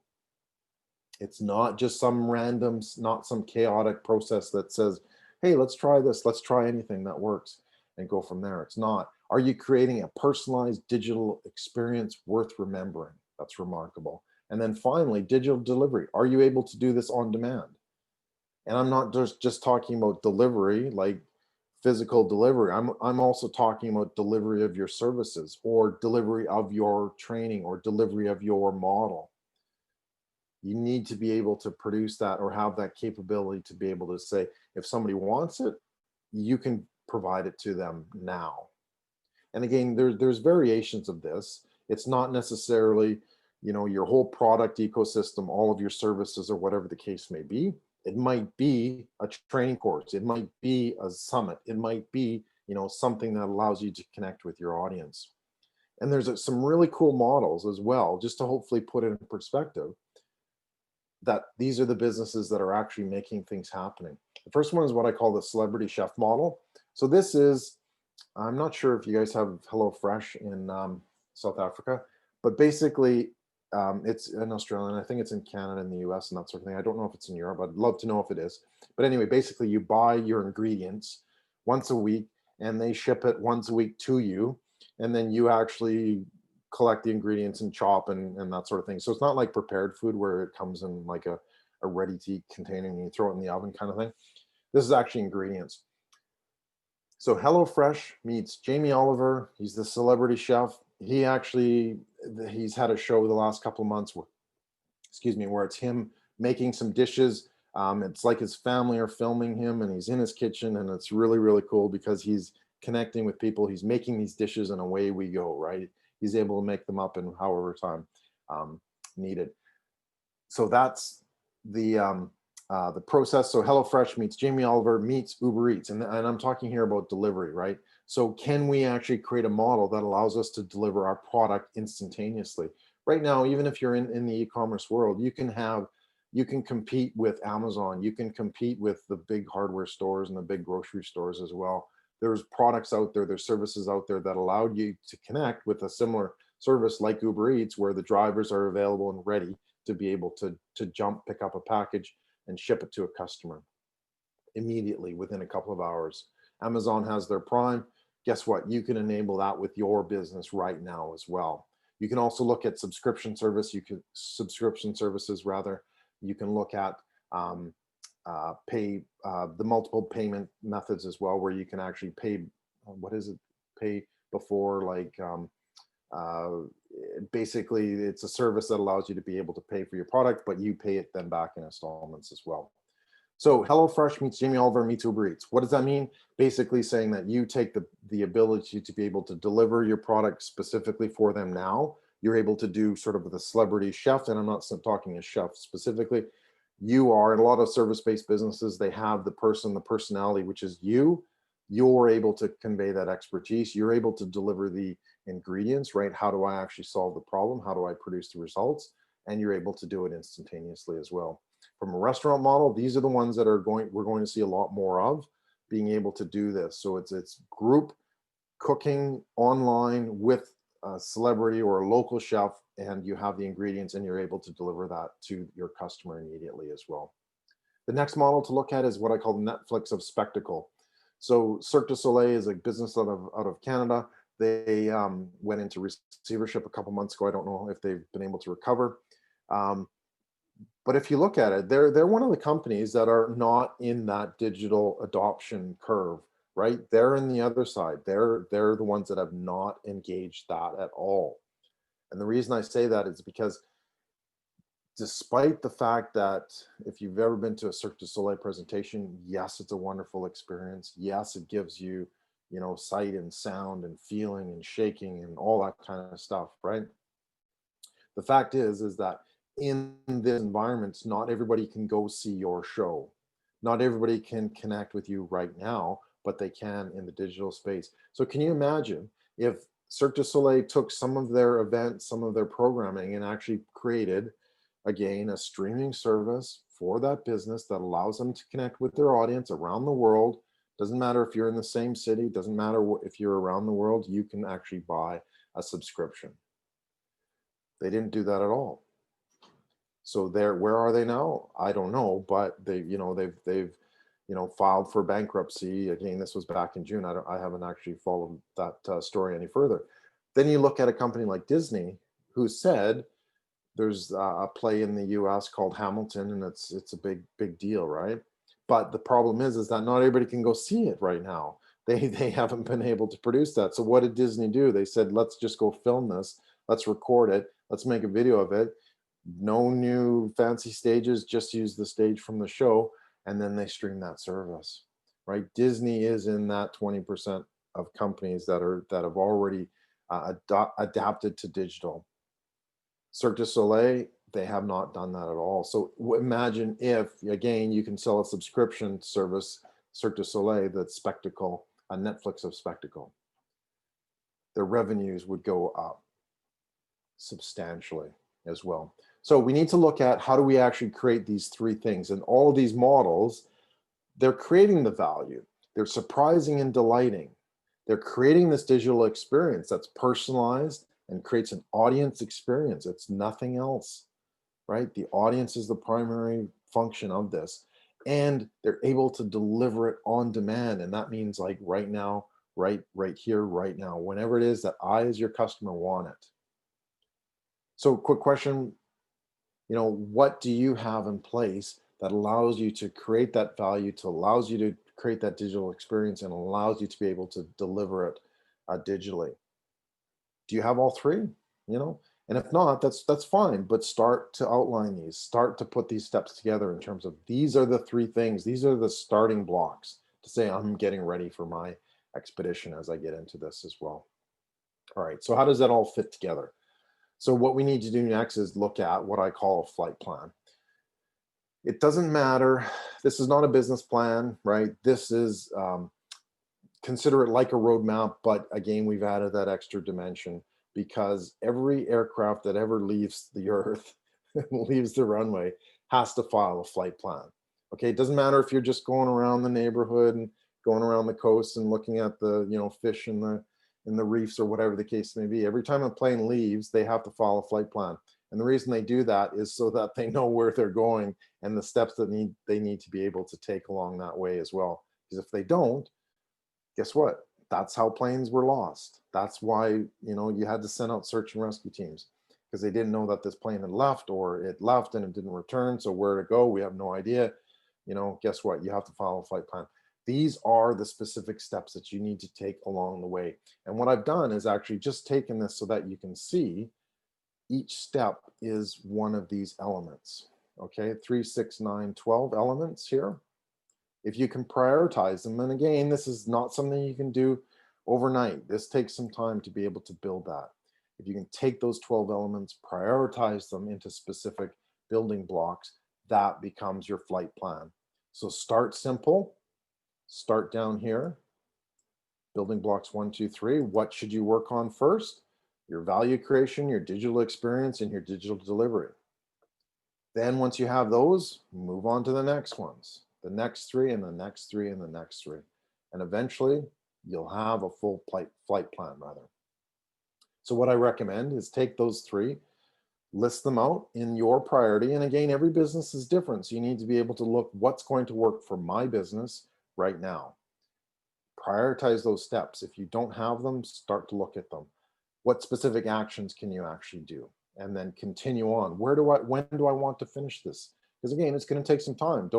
It's not just some random, not some chaotic process that says, hey, let's try this, let's try anything that works and go from there. It's not. Are you creating a personalized digital experience worth remembering? That's remarkable. And then finally, digital delivery. Are you able to do this on demand? And I'm not just talking about delivery, like physical delivery. I'm also talking about delivery of your services, or delivery of your training, or delivery of your model. You need to be able to produce that, or have that capability to be able to say, if somebody wants it, you can provide it to them now. And again, there's variations of this. It's not necessarily, your whole product ecosystem, all of your services, or whatever the case may be. It might be a training course. It might be a summit. It might be, something that allows you to connect with your audience. And there's some really cool models as well, just to hopefully put it in perspective, that these are the businesses that are actually making things happening. The first one is what I call the celebrity chef model. So this is, I'm not sure if you guys have HelloFresh in South Africa, but basically it's in Australia, and I think it's in Canada and the US and that sort of thing. I don't know if it's in Europe. I'd love to know if it is. But anyway, basically you buy your ingredients once a week and they ship it once a week to you. And then you actually collect the ingredients and chop and that sort of thing. So it's not like prepared food where it comes in like a ready to eat container and you throw it in the oven kind of thing. This is actually ingredients. So HelloFresh meets Jamie Oliver. He's the celebrity chef. He's had a show the last couple of months where it's him making some dishes. It's like his family are filming him and he's in his kitchen, and it's really, really cool because he's connecting with people. He's making these dishes and away we go, right? He's able to make them up in however time needed. So that's the process. So HelloFresh meets Jamie Oliver meets Uber Eats. And I'm talking here about delivery, right? So can we actually create a model that allows us to deliver our product instantaneously? Right now, even if you're in the e-commerce world, you can compete with Amazon. You can compete with the big hardware stores and the big grocery stores as well. There's products out there, there's services out there that allow you to connect with a similar service like Uber Eats, where the drivers are available and ready to be able to pick up a package and ship it to a customer immediately within a couple of hours. Amazon has their Prime. Guess what? You can enable that with your business right now as well. You can also look at subscription services. You can look at the multiple payment methods as well, where you can actually pay, pay before, like basically it's a service that allows you to be able to pay for your product, but you pay it then back in installments as well. So HelloFresh meets Jamie Oliver meets Uber Eats. What does that mean? Basically saying that you take the ability to be able to deliver your product specifically for them now. You're able to do sort of the celebrity chef, and I'm not talking a chef specifically. You are, in a lot of service-based businesses, they have the personality, which is you. You're able to convey that expertise. You're able to deliver the ingredients, right? How do I actually solve the problem? How do I produce the results? And you're able to do it instantaneously as well. From a restaurant model, these are the ones that we're going to see a lot more of, being able to do this. So it's group cooking online with a celebrity or a local chef, and you have the ingredients and you're able to deliver that to your customer immediately as well. The next model to look at is what I call the Netflix of spectacle. So Cirque du Soleil is a business out of Canada. They went into receivership a couple months ago. I don't know if they've been able to recover. But if you look at it, they're one of the companies that are not in that digital adoption curve, right? They're in the other side. They're the ones that have not engaged that at all. And the reason I say that is because despite the fact that if you've ever been to a Cirque du Soleil presentation, yes, it's a wonderful experience. Yes, it gives you, sight and sound and feeling and shaking and all that kind of stuff, right? The fact is that in this environment, not everybody can go see your show. Not everybody can connect with you right now, but they can in the digital space. So can you imagine if Cirque du Soleil took some of their events, some of their programming, and actually created, again, a streaming service for that business that allows them to connect with their audience around the world. Doesn't matter if you're in the same city, doesn't matter if you're around the world, you can actually buy a subscription. They didn't do that at all. So where are they now? I don't know, but they've filed for bankruptcy. Again, this was back in June. I haven't actually followed that story any further. Then you look at a company like Disney, who said there's a play in the U.S. called Hamilton, and it's a big deal, right? But the problem is that not everybody can go see it right now. They haven't been able to produce that. So what did Disney do? They said, let's just go film this. Let's record it. Let's make a video of it. No new fancy stages, just use the stage from the show, and then they stream that service, right? Disney is in that 20% of companies that have already adapted to digital. Cirque du Soleil, they have not done that at all. So imagine if, again, you can sell a subscription service, Cirque du Soleil, that's spectacle, a Netflix of spectacle. Their revenues would go up substantially as well. So we need to look at how do we actually create these three things. And all of these models, they're creating the value. They're surprising and delighting. They're creating this digital experience that's personalized and creates an audience experience. It's nothing else, right? The audience is the primary function of this. And they're able to deliver it on demand. And that means like right now, right here, right now, whenever it is that I, as your customer, want it. So quick question, what do you have in place that allows you to create that value, allows you to create that digital experience, and allows you to be able to deliver it digitally? Do you have all three? And if not, that's fine, but start to outline these, start to put these steps together in terms of these are the three things, these are the starting blocks to say I'm getting ready for my expedition as I get into this as well. All right, so how does that all fit together? So what we need to do next is look at what I call a flight plan. It doesn't matter. This is not a business plan, right? This is, consider it like a roadmap, but again, we've added that extra dimension because every aircraft that ever leaves the earth, leaves the runway, has to file a flight plan. Okay, it doesn't matter if you're just going around the neighborhood and going around the coast and looking at the fish in the reefs or whatever the case may be. Every time a plane leaves, they have to file a flight plan. And the reason they do that is so that they know where they're going and the steps that they need to be able to take along that way as well. Because if they don't, guess what? That's how planes were lost. That's why, you had to send out search and rescue teams because they didn't know that this plane had left, or it left and it didn't return. So where to go, we have no idea. Guess what? You have to follow a flight plan. These are the specific steps that you need to take along the way. And what I've done is actually just taken this so that you can see each step is one of these elements. Okay, 3, 6, 9, 12 elements here. If you can prioritize them, and again, this is not something you can do overnight. This takes some time to be able to build that. If you can take those 12 elements, prioritize them into specific building blocks, that becomes your flight plan. So start simple, start down here, building blocks 1, 2, 3. What should you work on first? Your value creation, your digital experience, and your digital delivery. Then once you have those, move on to the next ones, the next 3 and the next 3 and the next 3. And eventually you'll have a full flight plan rather. So what I recommend is take those 3, list them out in your priority. And again, every business is different. So you need to be able to look what's going to work for my business right now. Prioritize those steps. If you don't have them, start to look at them. What specific actions can you actually do? And then continue on. When do I want to finish this? Because again, it's going to take some time.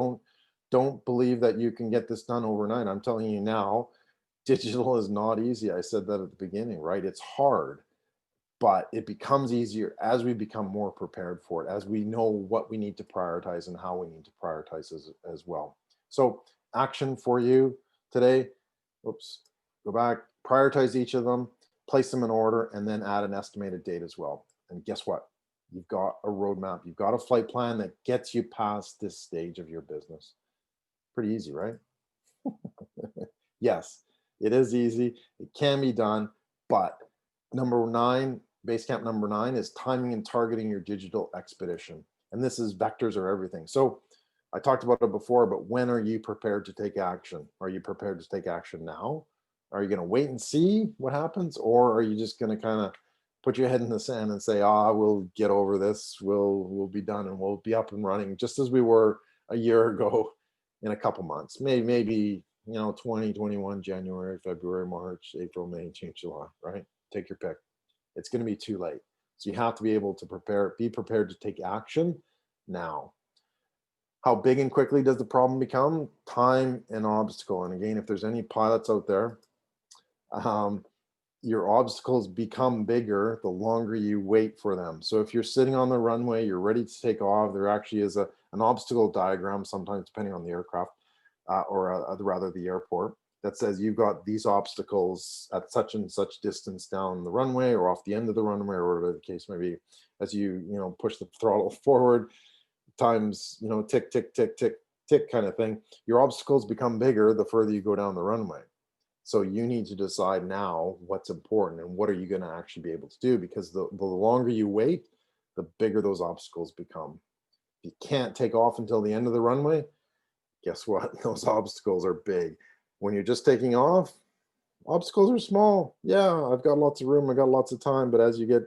Don't believe that you can get this done overnight. I'm telling you now, digital is not easy. I said that at the beginning, right? It's hard, but it becomes easier as we become more prepared for it, as we know what we need to prioritize and how we need to prioritize as well. So action for you today, oops, go back, prioritize each of them, place them in order, and then add an estimated date as well. And guess what? You've got a roadmap. You've got a flight plan that gets you past this stage of your business. Pretty easy, right? Yes, it is easy. It can be done. But number 9, base camp number 9 is timing and targeting your digital expedition. And this is vectors are everything. So I talked about it before, but when are you prepared to take action? Are you prepared to take action now? Are you going to wait and see what happens? Or are you just going to kind of put your head in the sand and say, we'll get over this. We'll be done and we'll be up and running just as we were a year ago in a couple months, maybe 2021, January, February, March, April, May, June, July, right? Take your pick. It's going to be too late. So you have to be able to be prepared to take action now. How big and quickly does the problem become? Time and obstacle. And again, if there's any pilots out there, your obstacles become bigger the longer you wait for them. So if you're sitting on the runway, you're ready to take off, there actually is an obstacle diagram, sometimes depending on the aircraft, or rather the airport, that says you've got these obstacles at such and such distance down the runway or off the end of the runway, or whatever the case may be. As you push the throttle forward, times tick tick tick tick tick kind of thing, your obstacles become bigger the further you go down the runway. So you need to decide now what's important and what are you going to actually be able to do, because the longer you wait, the bigger those obstacles become. If you can't take off until the end of the runway, guess what? Those obstacles are big. When you're just taking off, obstacles are small. Yeah, I've got lots of room, I got lots of time, but as you get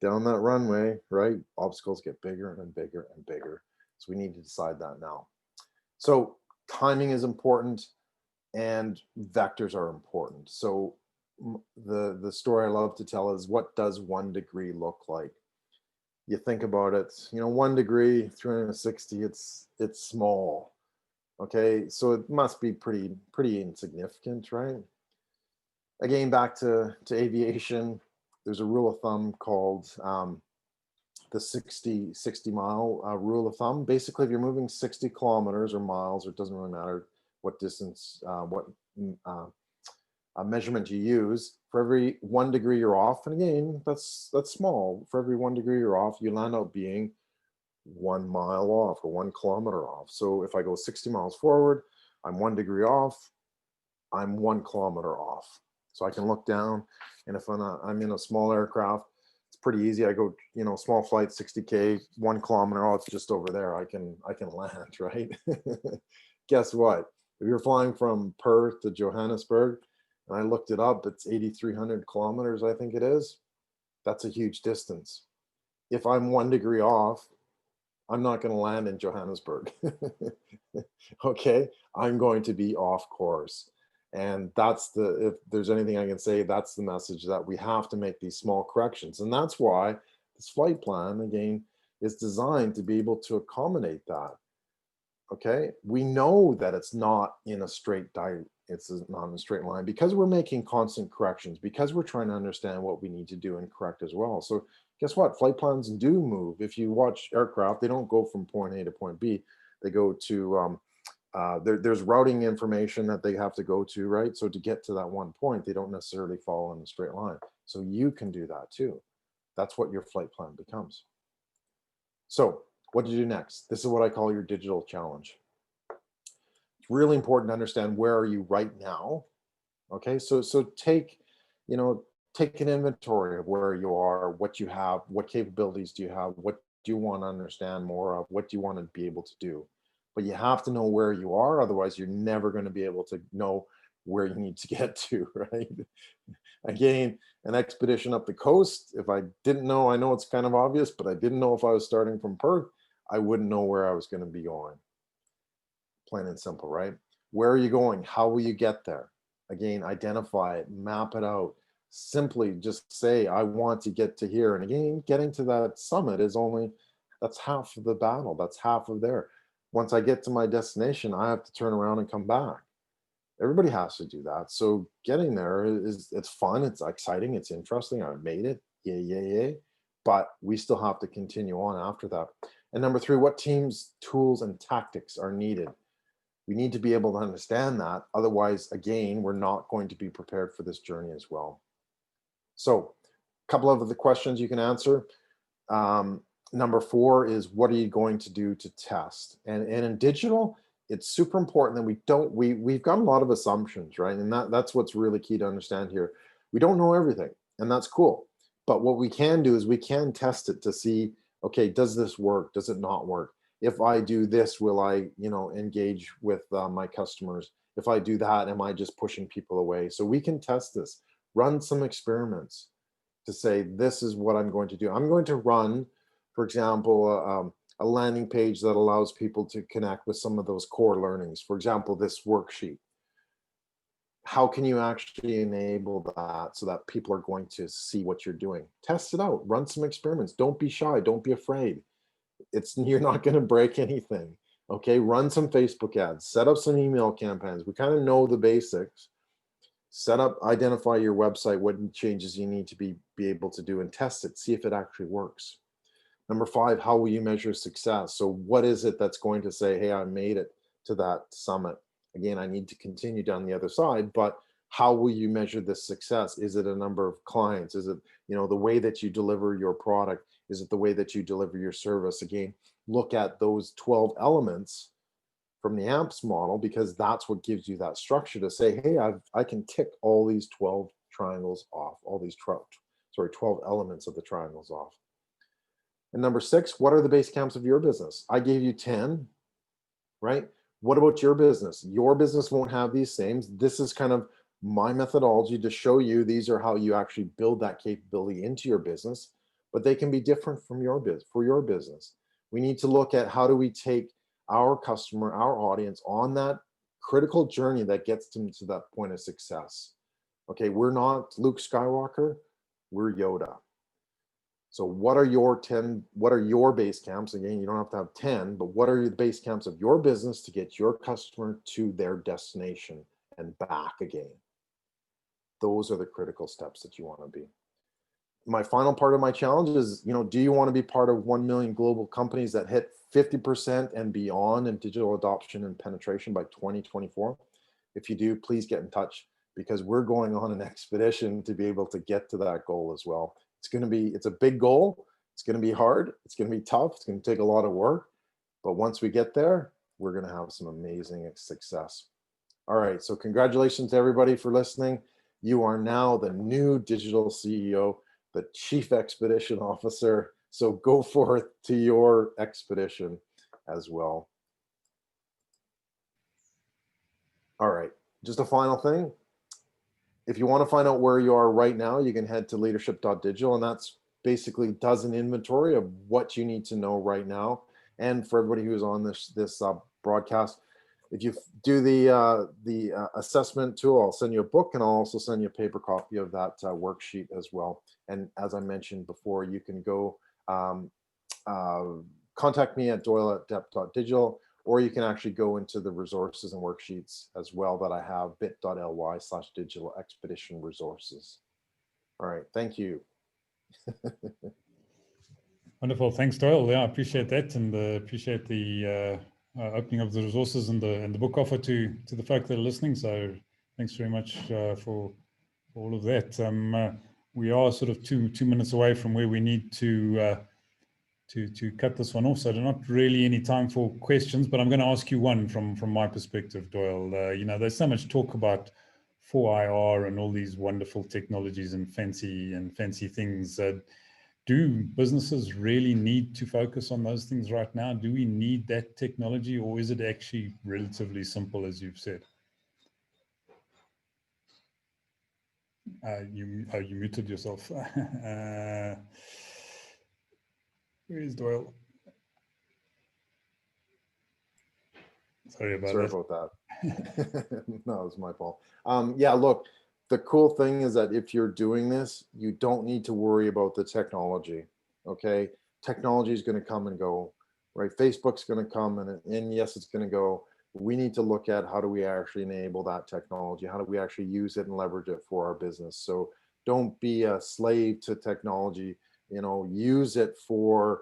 down that runway, right, obstacles get bigger and bigger and bigger. So we need to decide that now. So timing is important and vectors are important. So the story I love to tell is, what does 1 degree look like? You think about it, 1 degree, 360, it's small. Okay, so it must be pretty insignificant, right? Again, back to aviation, there's a rule of thumb called the 60 mile rule of thumb. Basically, if you're moving 60 kilometers or miles, or it doesn't really matter what distance, what measurement you use, for every 1 degree you're off, and again, that's small. For every 1 degree you're off, you land up being 1 mile off or 1 kilometer off. So if I go 60 miles forward, I'm 1 degree off, I'm 1 kilometer off. So I can look down, and if I'm in a small aircraft, it's pretty easy. I go, small flight, 60K, 1 kilometer, it's just over there. I can land, right? Guess what? If you're flying from Perth to Johannesburg, and I looked it up, it's 8,300 kilometers, I think it is. That's a huge distance. If I'm 1 degree off, I'm not going to land in Johannesburg. Okay, I'm going to be off course. And if there's anything I can say, that's the message, that we have to make these small corrections. And that's why this flight plan, again, is designed to be able to accommodate that. Okay, we know that it's not in a straight it's not in a straight line, because we're making constant corrections, because we're trying to understand what we need to do and correct as well. So guess what? Flight plans do move. If you watch aircraft, they don't go from point A to point B. They go to there's routing information that they have to go to, right? So to get to that one point, they don't necessarily follow in a straight line. So you can do that too. That's what your flight plan becomes. So what do you do next? This is what I call your digital challenge. It's really important to understand, where are you right now? Okay, so take an inventory of where you are, what you have, what capabilities do you have, what do you want to understand more of, what do you want to be able to do. But you have to know where you are, otherwise you're never going to be able to know where you need to get to, right? Again, an expedition up the coast, if I didn't know, I know it's kind of obvious, but I didn't know if I was starting from Perth, I wouldn't know where I was going to be going. Plain and simple, right? Where are you going? How will you get there? Again, identify it, map it out. Simply just say, I want to get to here. And again, getting to that summit is only, that's half of the battle. That's half of there. Once I get to my destination, I have to turn around and come back. Everybody has to do that. So getting there is, it's fun, it's exciting, it's interesting. I made it, yay, yay, yay. But we still have to continue on after that. And number three, what teams, tools, and tactics are needed? We need to be able to understand that. Otherwise, again, we're not going to be prepared for this journey as well. So a couple of the questions you can answer. Number four is, what are you going to do to test? And in digital, it's super important that we've got a lot of assumptions, right? And that's what's really key to understand here. We don't know everything, and that's cool. But what we can do is we can test it to see, okay, does this work? Does it not work? If I do this, will I, engage with my customers? If I do that, am I just pushing people away? So we can test this, run some experiments to say, this is what I'm going to do. I'm going to run, for example, a landing page that allows people to connect with some of those core learnings. For example, this worksheet. How can you actually enable that so that people are going to see what you're doing? Test it out, run some experiments. Don't be shy, don't be afraid. You're not going to break anything. Okay, run some Facebook ads, set up some email campaigns. We kind of know the basics. Set up, identify your website, what changes you need to be able to do, and test it, see if it actually works. Number five, how will you measure success? So what is it that's going to say, hey, I made it to that summit? Again, I need to continue down the other side, but how will you measure this success? Is it a number of clients? Is it, the way that you deliver your product? Is it the way that you deliver your service? Again, look at those 12 elements from the A.M.P.S model, because that's what gives you that structure to say, hey, I can tick all these 12 triangles off, all these 12 elements of the triangles off. And number six, what are the base camps of your business? I gave you 10, right? What about your business? Your business won't have these same. This is kind of my methodology to show you these are how you actually build that capability into your business, but they can be different from for your business. We need to look at, how do we take our customer, our audience, on that critical journey that gets them to that point of success. Okay, we're not Luke Skywalker, we're Yoda. So what are your 10, what are your base camps? Again, you don't have to have 10, but what are the base camps of your business to get your customer to their destination and back again? Those are the critical steps that you want to be. My final part of my challenge is, do you want to be part of 1 million global companies that hit 50% and beyond in digital adoption and penetration by 2024? If you do, please get in touch, because we're going on an expedition to be able to get to that goal as well. It's a big goal. It's going to be hard. It's going to be tough. It's going to take a lot of work. But once we get there, we're going to have some amazing success. All right. So congratulations to everybody for listening. You are now the new digital CEO, the Chief Expedition Officer. So go forth to your expedition as well. All right. Just a final thing. If you want to find out where you are right now, you can head to leadership.digital, and that's basically does an inventory of what you need to know right now. And for everybody who's on this broadcast, if you do the assessment tool, I'll send you a book, and I'll also send you a paper copy of that worksheet as well. And as I mentioned before, you can go contact me at doyle@dep.digital, or you can actually go into the resources and worksheets as well that I have, bit.ly/digital expedition resources. All right, thank you. Wonderful, thanks, Doyle. Yeah, I appreciate that, and appreciate the opening of the resources and the book offer to the folk that are listening. So thanks very much for all of that. We are sort of two minutes away from where we need to cut this one off, so there's not really any time for questions, but I'm going to ask you one from my perspective, Doyle. There's so much talk about 4IR and all these wonderful technologies and fancy things. Do businesses really need to focus on those things right now? Do we need that technology, or is it actually relatively simple, as you've said? You muted yourself. Where is Doyle? Sorry about Sorry that. about that. No, it's my fault. Yeah, look, the cool thing is that if you're doing this, you don't need to worry about the technology. Okay, technology is going to come and go, right? Facebook's going to come and yes, it's going to go. We need to look at how do we actually enable that technology? How do we actually use it and leverage it for our business? So don't be a slave to technology. You know, use it for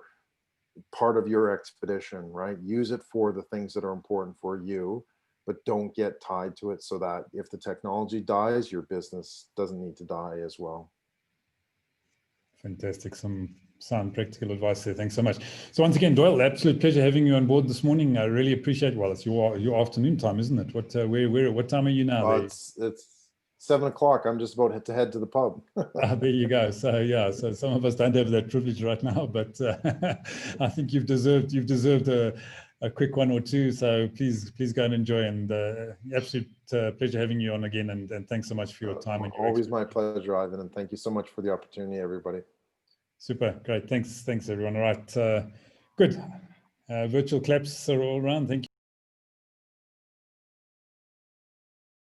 part of your expedition, right? Use it for the things that are important for you, but don't get tied to it so that if the technology dies, your business doesn't need to die as well. Fantastic. Some sound practical advice there. Thanks so much. So once again, Doyle, absolute pleasure having you on board this morning. I really appreciate. Well, it's your afternoon time, isn't it? What what time are you now? It's 7 o'clock. I'm just about to head to the pub. There you go. So yeah, so some of us don't have that privilege right now, but I think you've deserved a quick one or two. So please go and enjoy. And absolute pleasure having you on again. And thanks so much for your time. And your Always my pleasure, Ivan. And thank you so much for the opportunity, everybody. Super. Great. Thanks everyone. All right. Good. Virtual claps are all around. Thank you.